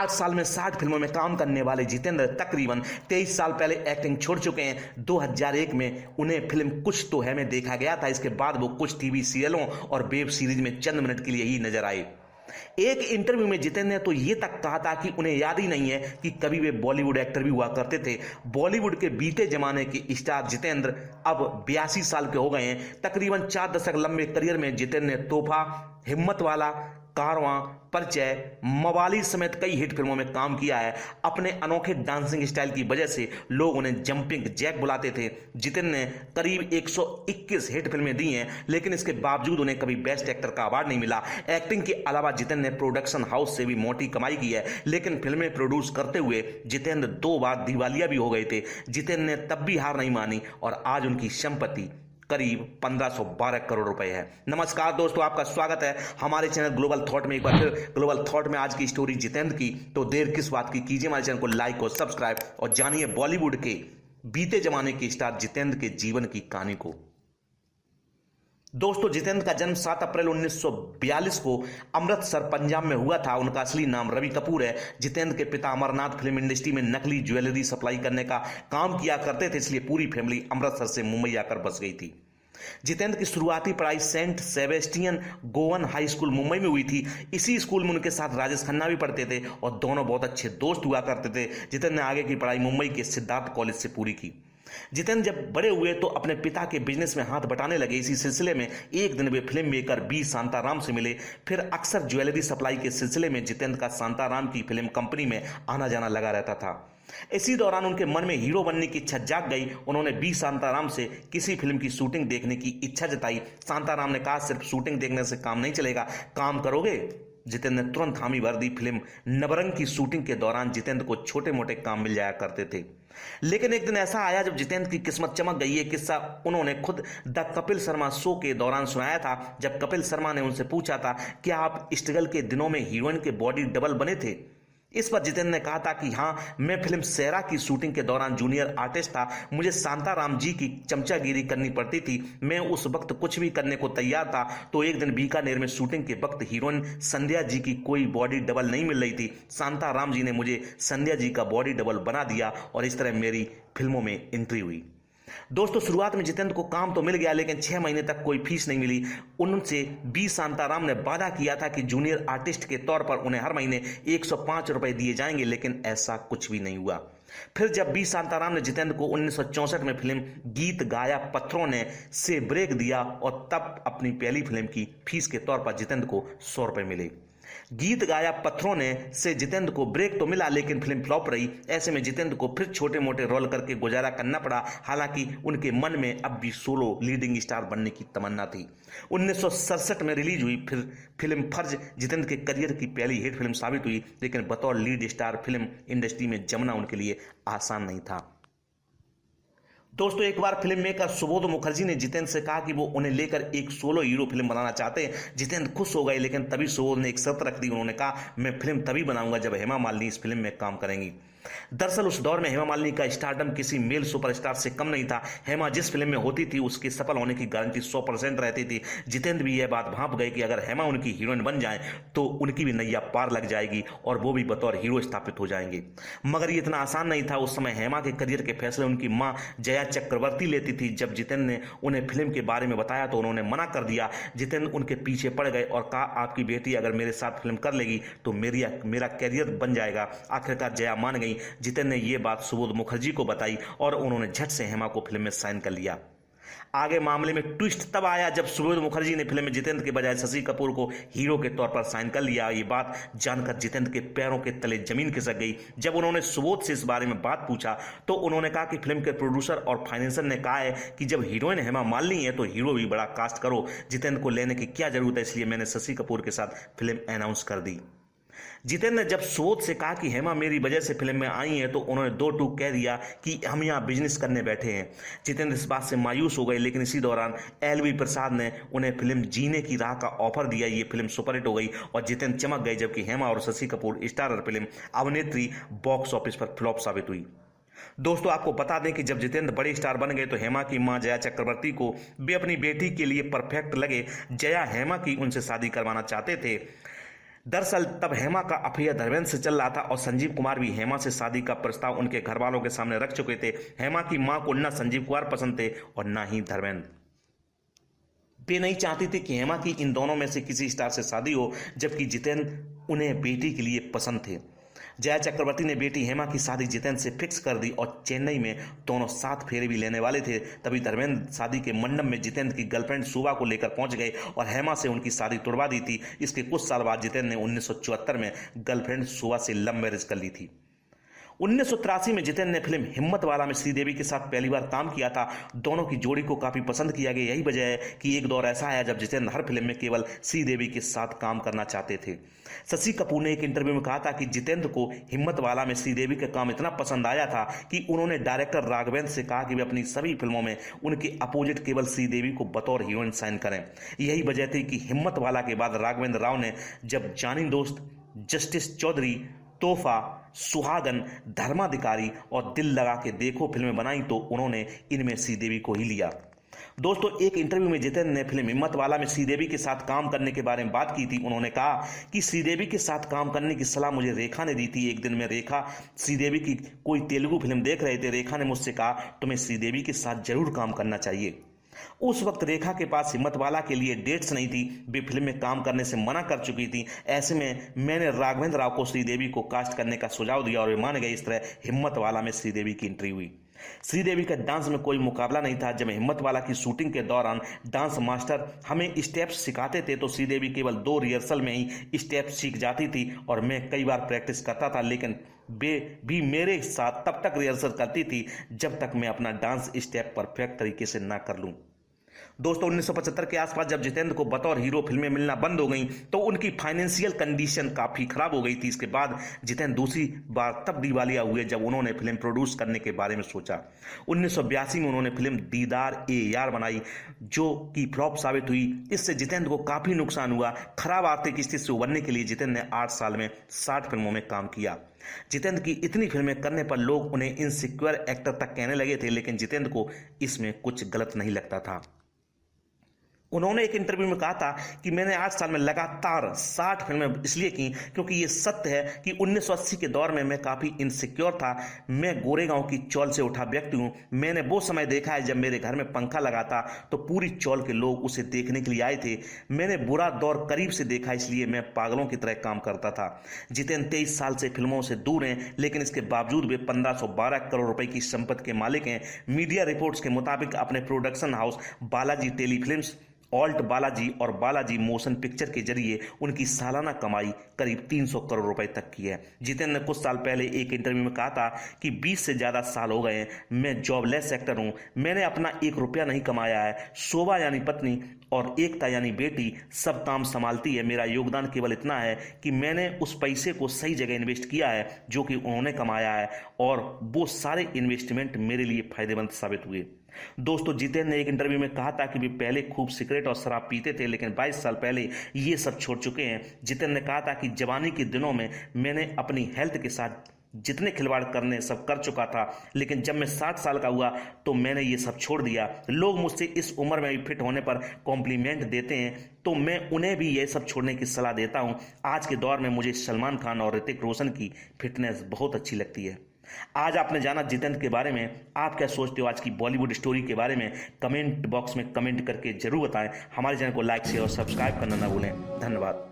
8 साल में 60 फिल्मों में काम करने वाले जितेंद्र तकरीबन 23 साल पहले एक्टिंग छोड़ चुके हैं। 2001 में उन्हें फिल्म कुछ तो है में देखा गया था। इसके बाद वो कुछ टीवी सीरियलों और वेब सीरीज में चंद मिनट के लिए ही नजर आए। एक इंटरव्यू में जितेंद्र ने तो ये तक कहा था कि उन्हें याद ही नहीं है कि कभी वे बॉलीवुड एक्टर भी हुआ करते थे। बॉलीवुड के बीते जमाने के स्टार जितेंद्र अब 82 साल के हो गए हैं। तकरीबन 4 दशक लंबे करियर में जितेंद्र ने तोहफा, हिम्मत वाला, कारवां, परिचय, मवाली समेत कई हिट फिल्मों में काम किया है। अपने अनोखे डांसिंग स्टाइल की वजह से लोग उन्हें जंपिंग जैक बुलाते थे। जितेंद्र ने करीब 121 हिट फिल्में दी हैं, लेकिन इसके बावजूद उन्हें कभी बेस्ट एक्टर का अवार्ड नहीं मिला। एक्टिंग के अलावा जितेंद्र ने प्रोडक्शन हाउस से भी मोटी कमाई की है, लेकिन फिल्में प्रोड्यूस करते हुए जितेंद्र 2 बार दिवालिया भी हो गए थे। जितेंद्र ने तब भी हार नहीं मानी और आज उनकी संपत्ति करीब 1512 करोड़ रुपए है। नमस्कार दोस्तों, आपका स्वागत है हमारे चैनल ग्लोबल थॉट में। एक बार फिर ग्लोबल थॉट में आज की स्टोरी जितेंद्र की। तो देर किस बात की, कीजिए हमारे चैनल को लाइक और सब्सक्राइब और जानिए बॉलीवुड के बीते जमाने के स्टार जितेंद्र के जीवन की कहानी को। दोस्तों, जितेंद्र का जन्म 7 अप्रैल 1942 को अमृतसर पंजाब में हुआ था। उनका असली नाम रवि कपूर है। जितेंद्र के पिता अमरनाथ फिल्म इंडस्ट्री में नकली ज्वेलरी सप्लाई करने का काम किया करते थे, इसलिए पूरी फैमिली अमृतसर से मुंबई आकर बस गई थी। जितेंद्र की शुरुआती पढ़ाई Saint Sebastian Goan high school Mumbai में हुई थी। इसी स्कूल में उनके साथ राजेश खन्ना भी पढ़ते थे और दोनों बहुत अच्छे दोस्त हुआ करते थे। जितेंद्र ने आगे की पढ़ाई मुंबई के सिद्धार्थ कॉलेज से पूरी की। जितेंद्र जब बड़े हुए तो अपने पिता के बिजनेस में हाथ बटाने लगे। इसी सिलसिले में एक दिन वे फिल्म मेकर बी शांताराम से मिले। फिर अक्सर ज्वेलरी सप्लाई के सिलसिले में जितेंद्र का शांताराम की फिल्म कंपनी में आना जाना लगा रहता था। इसी दौरान उनके मन में हीरो बनने की इच्छा जाग गई। उन्होंने बी शांताराम से किसी फिल्म की शूटिंग देखने की इच्छा जताई। शांताराम ने कहा, सिर्फ शूटिंग देखने से काम नहीं चलेगा, काम करोगे? जितेंद्र ने तुरंत हामी भर दी। फिल्म नवरंग की शूटिंग के दौरान जितेंद्र को छोटे मोटे काम मिल जाया करते थे, लेकिन एक दिन ऐसा आया जब जितेंद्र की किस्मत चमक गई। ये किस्सा उन्होंने खुद द कपिल शर्मा शो के दौरान सुनाया था, जब कपिल शर्मा ने उनसे पूछा था, क्या आप स्ट्रगल के दिनों में हीरोइन के बॉडी डबल बने थे? इस पर जितेंद्र ने कहा था कि हाँ, मैं फिल्म सेरा की शूटिंग के दौरान जूनियर आर्टिस्ट था। मुझे शांताराम जी की चमचागिरी करनी पड़ती थी। मैं उस वक्त कुछ भी करने को तैयार था। तो एक दिन बीकानेर में शूटिंग के वक्त हीरोइन संध्या जी की कोई बॉडी डबल नहीं मिल रही थी। शांताराम जी ने मुझे संध्या जी का बॉडी डबल बना दिया और इस तरह मेरी फिल्मों में एंट्री हुई। दोस्तों, शुरुआत में जितेंद्र को काम तो मिल गया, लेकिन 6 महीने तक कोई फीस नहीं मिली। उनसे बी शांताराम ने वादा किया था कि जूनियर आर्टिस्ट के तौर पर उन्हें हर महीने 105 रुपए दिए जाएंगे, लेकिन ऐसा कुछ भी नहीं हुआ। फिर जब बी शांताराम ने जितेंद्र को 1964 में फिल्म गीत गाया पत्थरों ने से ब्रेक दिया और तब अपनी पहली फिल्म की फीस के तौर पर जितेंद्र को 100 रुपए मिले। गीत गाया पत्थरों ने से जितेंद्र को ब्रेक तो मिला, लेकिन फिल्म फ्लॉप रही। ऐसे में जितेंद्र को फिर छोटे मोटे रोल करके गुजारा करना पड़ा। हालांकि उनके मन में अब भी सोलो लीडिंग स्टार बनने की तमन्ना थी। 1967 में रिलीज हुई फिर फिल्म फर्ज जितेंद्र के करियर की पहली हिट फिल्म साबित हुई, लेकिन बतौर लीड स्टार फिल्म इंडस्ट्री में जमना उनके लिए आसान नहीं था। दोस्तों, एक बार फिल्म मेकर सुबोध मुखर्जी ने जितेंद्र से कहा कि वो उन्हें लेकर एक सोलो हीरो फिल्म बनाना चाहते हैं। जितेंद्र खुश हो गए, लेकिन तभी सुबोध ने एक शर्त रख दी। उन्होंने कहा, मैं फिल्म तभी बनाऊंगा जब हेमा मालिनी इस फिल्म में काम करेंगी। दरअसल उस दौर में हेमा मालिनी का स्टारडम किसी मेल सुपरस्टार से कम नहीं था। हेमा जिस फिल्म में होती थी उसके सफल होने की गारंटी 100% रहती थी। जितेंद्र भी यह बात भांप गए कि अगर हेमा उनकी हीरोइन बन जाए तो उनकी भी नैया पार लग जाएगी और वो भी बतौर हीरो स्थापित हो जाएंगे। मगर ये इतना आसान नहीं था। उस समय हेमा के करियर के फैसले उनकी मां जया चक्रवर्ती लेती थी। जब जितेंद्र ने उन्हें फिल्म के बारे में बताया तो उन्होंने मना कर दिया। जितेंद्र उनके पीछे पड़ गए और कहा, आपकी बेटी अगर मेरे साथ फिल्म कर लेगी तो मेरा कैरियर बन जाएगा। आखिरकार जया मान गई। जितेंद्र ने यह बात सुबोध मुखर्जी को बताई और उन्होंने झट से हेमा को फिल्म में साइन कर लिया। आगे मामले में ट्विस्ट तब आया जब सुबोध मुखर्जी ने फिल्म में जितेंद्र के बजाय शशि कपूर को हीरो के तौर पर साइन कर लिया। ये बात जानकर जितेंद्र के पैरों के तले जमीन खिसक गई। जब उन्होंने सुबोध से इस बारे में बात पूछा तो उन्होंने कहा कि फिल्म के प्रोड्यूसर और फाइनेंसर ने कहा है कि जब हीरोइन हेमा मालिनी है तो हीरो भी बड़ा कास्ट करो। जितेंद्र को लेने की क्या जरूरत है, इसलिए मैंने शशि कपूर के साथ फिल्म अनाउंस कर दी। जितेंद्र ने जब सुबोध से कहा कि हेमा मेरी वजह से फिल्म में आई है तो उन्होंने 2 टूक कह दिया कि हम यहाँ बिजनेस करने बैठे हैं। जितेंद्र इस बात से मायूस हो गए, लेकिन इसी दौरान एलवी प्रसाद ने उन्हें फिल्म जीने की राह का ऑफर दिया। ये फिल्म सुपरहिट हो गई और जितेंद्र चमक गए, जबकि हेमा और शशि कपूर स्टारर फिल्म अभिनेत्री बॉक्स ऑफिस पर फ्लॉप साबित हुई। दोस्तों, आपको बता दें कि जब जितेंद्र बड़े स्टार बन गए तो हेमा की मां जया चक्रवर्ती को वे अपनी बेटी के लिए परफेक्ट लगे। जया हेमा की उनसे शादी करवाना चाहते थे। दरअसल तब हेमा का अफेयर धर्मेंद्र से चल रहा था और संजीव कुमार भी हेमा से शादी का प्रस्ताव उनके घर वालों के सामने रख चुके थे। हेमा की मां को न संजीव कुमार पसंद थे और न ही धर्मेंद्र। वे नहीं चाहती थी कि हेमा की इन दोनों में से किसी स्टार से शादी हो, जबकि जितेंद्र उन्हें बेटी के लिए पसंद थे। जया चक्रवर्ती ने बेटी हेमा की शादी जितेंद्र से फिक्स कर दी और चेन्नई में दोनों 7 फेरे भी लेने वाले थे। तभी धर्मेंद्र शादी के मंडप में जितेंद्र की गर्लफ्रेंड शोभा को लेकर पहुंच गए और हेमा से उनकी शादी तुड़वा दी थी। इसके कुछ साल बाद जितेंद्र ने 1974 में गर्लफ्रेंड शोभा से लव मैरिज कर ली थी। 1983 में जितेंद्र ने फिल्म हिम्मत वाला में श्रीदेवी के साथ पहली बार काम किया था। दोनों की जोड़ी को काफी पसंद किया गया। यही वजह है कि एक दौर ऐसा आया जब जितेंद्र हर फिल्म में केवल श्रीदेवी के साथ काम करना चाहते थे। शशि कपूर ने एक इंटरव्यू में कहा था कि जितेंद्र को हिम्मत वाला में श्रीदेवी का काम इतना पसंद आया था कि उन्होंने डायरेक्टर राघवेंद्र से कहा कि वे अपनी सभी फिल्मों में उनके अपोजिट केवल श्रीदेवी को बतौर हीरोइन साइन करें। यही वजह थी कि हिम्मत वाला के बाद राघवेंद्र राव ने जब जानी दोस्त, जस्टिस चौधरी, तोहफा, सुहागन, धर्माधिकारी और दिल लगा के देखो फिल्में बनाई तो उन्होंने इनमें श्रीदेवी को ही लिया। दोस्तों, एक इंटरव्यू में जितेंद्र ने फिल्म हिम्मत वाला में श्रीदेवी के साथ काम करने के बारे में बात की थी। उन्होंने कहा कि श्रीदेवी के साथ काम करने की सलाह मुझे रेखा ने दी थी। एक दिन में रेखा श्रीदेवी की कोई तेलुगु फिल्म देख रहे थे। रेखा ने मुझसे कहा तुम्हें श्रीदेवी के साथ जरूर काम करना चाहिए। उस वक्त रेखा के पास हिम्मत वाला के लिए डेट्स नहीं थी। वे फिल्म में काम करने से मना कर चुकी थी। ऐसे में मैंने राघवेंद्र राव को श्रीदेवी को कास्ट करने का सुझाव दिया और वे मान गए। इस तरह हिम्मत वाला में श्रीदेवी की एंट्री हुई। श्रीदेवी का डांस में कोई मुकाबला नहीं था। जब हिम्मत वाला की शूटिंग के दौरान डांस मास्टर हमें स्टेप्स सिखाते थे तो श्रीदेवी केवल 2 रिहर्सल में ही स्टेप्स सीख जाती थी और मैं कई बार प्रैक्टिस करता था, लेकिन वे भी मेरे साथ तब तक रिहर्सल करती थी जब तक मैं अपना डांस स्टेप परफेक्ट तरीके से ना कर लूं। दोस्तों, 1975 के आसपास जब जितेंद्र को बतौर हीरो फिल्में मिलना बंद हो गई तो उनकी फाइनेंशियल कंडीशन काफी खराब हो गई थी। इसके बाद जितेंद्र दूसरी बार तब दिवालिया हुए जब उन्होंने फिल्म प्रोड्यूस करने के बारे में सोचा। 1982 में उन्होंने फिल्म दीदार ए यार बनाई जो कि फ्लॉप साबित हुई। इससे जितेंद्र को काफी नुकसान हुआ। खराब आर्थिक स्थिति से उबरने के लिए जितेंद्र ने 8 साल में 60 फिल्मों में काम किया। जितेंद्र की इतनी फिल्में करने पर लोग उन्हें इनसिक्योर एक्टर तक कहने लगे थे, लेकिन जितेंद्र को इसमें कुछ गलत नहीं लगता था। उन्होंने एक इंटरव्यू में कहा था कि मैंने 8 साल में लगातार 60 फिल्में इसलिए की क्योंकि ये सत्य है कि 1980 के दौर में मैं काफ़ी इनसिक्योर था। मैं गोरेगांव की चौल से उठा व्यक्ति हूँ। मैंने वो समय देखा है जब मेरे घर में पंखा लगा था तो पूरी चौल के लोग उसे देखने के लिए आए थे। मैंने बुरा दौर करीब से देखा, इसलिए मैं पागलों की तरह काम करता था। जितेंद्र 23 साल से फिल्मों से दूर हैं, लेकिन इसके बावजूद वे 1512 करोड़ रुपए की संपत्ति के मालिक हैं। मीडिया रिपोर्ट्स के मुताबिक अपने production house Balaji telefilms, alt Balaji और बालाजी मोशन पिक्चर के जरिए उनकी सालाना कमाई करीब 300 करोड़ रुपए तक की है। जितेंद्र ने कुछ साल पहले एक इंटरव्यू में कहा था कि 20 से ज़्यादा साल हो गए हैं, मैं जॉबलेस एक्टर हूं, मैंने अपना 1 रुपया नहीं कमाया है। शोभा यानी पत्नी और एकता यानी बेटी सब काम संभालती है। मेरा योगदान केवल इतना है कि मैंने उस पैसे को सही जगह इन्वेस्ट किया है जो कि उन्होंने कमाया है और वो सारे इन्वेस्टमेंट मेरे लिए फायदेमंद साबित हुए। दोस्तों, जितेंद्र ने एक इंटरव्यू में कहा था कि वे पहले खूब सिगरेट और शराब पीते थे, लेकिन 22 साल पहले ये सब छोड़ चुके हैं। जितेंद्र ने कहा था कि जवानी के दिनों में मैंने अपनी हेल्थ के साथ जितने खिलवाड़ करने सब कर चुका था, लेकिन जब मैं 60 साल का हुआ तो मैंने ये सब छोड़ दिया। लोग मुझसे इस उम्र में भी फिट होने पर कॉम्प्लीमेंट देते हैं तो मैं उन्हें भी ये सब छोड़ने की सलाह देता हूँ। आज के दौर में मुझे सलमान खान और ऋतिक रोशन की फिटनेस बहुत अच्छी लगती है। आज आपने जाना जितेंद्र के बारे में। आप क्या सोचते हो आज की बॉलीवुड स्टोरी के बारे में? कमेंट बॉक्स में कमेंट करके जरूर बताएं। हमारे चैनल को लाइक शेयर और सब्सक्राइब करना ना भूलें। धन्यवाद।